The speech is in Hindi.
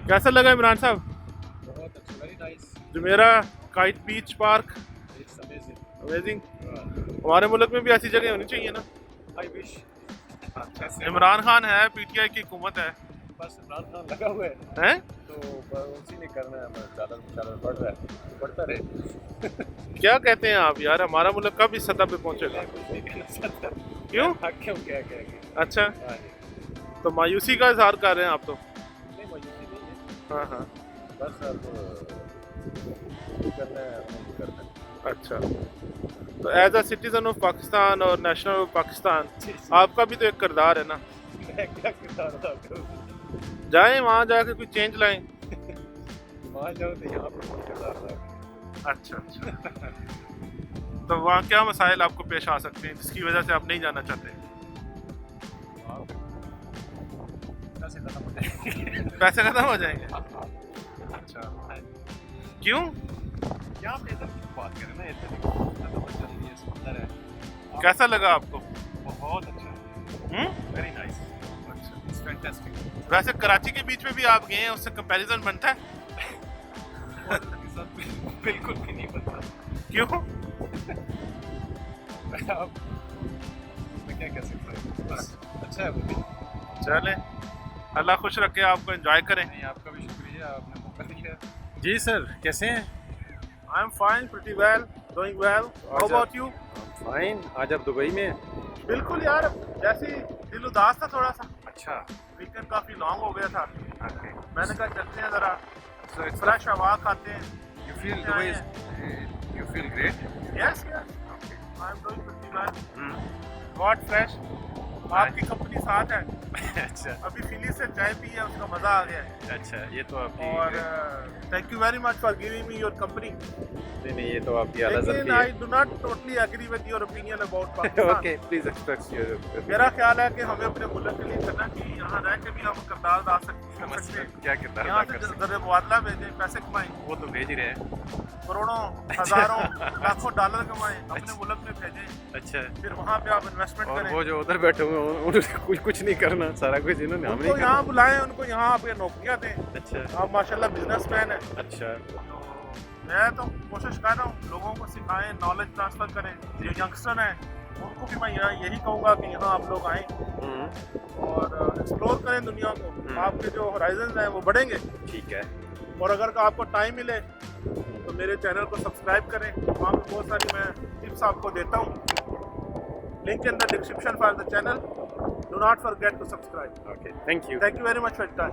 कैसा लगा इमरान साहब? बहुत अच्छा, very nice, Jumeirah kite beach park it's amazing. Amazing. हमारे मुल्क में भी ऐसी जगह होनी चाहिए ना। I wish. इमरान खान है, पीटीआई की हुकूमत है बस इमरान खान लगा हुआ है हैं? तो उसी ने करना है, बस डॉलर बढ़ रहा है तो बढ़ता रहे। क्या कहते हैं आप यार, हमारा मुल्क कब इस सतह पे पहुंचेगा? मैं कुछ नहीं कहना चाहता। क्यों? क्यों क्या कहेंगे? अच्छा, हाँ जी। तो मायूसी का इजहार कर रहे हैं आप तो। नहीं मायूसी नहीं है, हाँ हाँ, बस अब जो करना है अपने करना है। अच्छा। तो as a citizen of Pakistan और नेशनल ऑफ पाकिस्तान, आपका भी तो एक किरदार है ना। मैं क्या किरदार अदा करूँ? जाएं वहाँ जाकर कोई चेंज लाएं। वहाँ जाओ तो यहाँ पर कोई किरदार अदा करूँ। अच्छा अच्छा। तो वहाँ क्या मसाइल आपको पेश आ सकते हैं जिसकी वजह से आप नहीं जाना चाहते? वहाँ पैसे खत्म हो जाएंगे। पैसे खत्म हो जाएंगे? अच्छा, क्यों? यहाँ पे इधर की बात करें ना, इधर चल रही है, सुंदर है। कैसा लगा आपको? बहुत अच्छा, वेरी नाइस, अच्छा। It's fantastic. वैसे कराची के बीच में भी आप गए हैं, उससे कंपैरिजन बनता है? बिल्कुल भी नहीं बनता। क्यों? अब मैं क्या कह सकता हूँ, बस अच्छा है वो भी। चले, अल्लाह खुश रखे, आपको एंजॉय करें। नहीं, आपका भी शुक्रिया, आपने मौका दिया। जी सर, कैसे हैं? I am fine, pretty well, doing well. How about you? Fine. आज आप दुबई में? बिल्कुल यार, जैसे ही दिल उदास था थोड़ा सा, अच्छा। वीकेंड काफी लॉन्ग हो गया था, ओके। मैंने कहा चलते हैं जरा So it's फ्रेश हवा खाते हैं। you feel Dubai is you feel great? Yes yes, I am doing pretty well, God fresh. आपकी कंपनी साथ है, अच्छा अभी फिली से चाय पी है, उसका मजा आ गया है। अच्छा, ये तो आपकी और thank you very much for giving me your company. नहीं, ये तो आपकी आला लेकिन ज़र्फ़ी आई है। Do not totally agree with your opinion about Pakistan. Okay, please express your. मेरा ख्याल है कि हमें अपने मुल्क के लिए करना चाहिए, यहाँ रह के भी हम किरदार अदा कर सकते हैं। क्या किरदार यहाँ अदा से कर सकते जरिए मुआवजा भेजें, पैसे कमाएं, हैं? वो तो भेज ही रहे हैं। करोड़ों हजारों लाखों डॉलर कमाएं, अपने मुल्क में भेजें, अच्छा, फिर वहाँ पे आप इन्वेस्टमेंट और करें। वो जो उधर बैठे हुए हैं उनको कुछ नहीं करना, सारा कुछ इन्होंने हम उनको नहीं यहाँ करना। बुलाएं, उनको यहाँ आप ये नौकरियाँ दें। अच्छा आप माशाल्लाह बिजनेसमैन हैं, अच्छा, तो मैं तो कोशिश कर रहा हूँ लोगों को सिखाएं, नॉलेज ट्रांसफ़र करें। जो यंगस्टर हैं उनको भी मैं यही कहूँगा कि यहाँ आप लोग आएँ और एक्सप्लोर करें दुनिया को, आपके जो होराइजन हैं वो बढ़ेंगे। ठीक है। और अगर आपको टाइम मिले तो मेरे चैनल को सब्सक्राइब करें, वहाँ पर बहुत सारी मैं टिप्स आपको देता हूँ। Link in the description for the channel, do not forget to subscribe. Okay, thank you. Thank you very much for your time.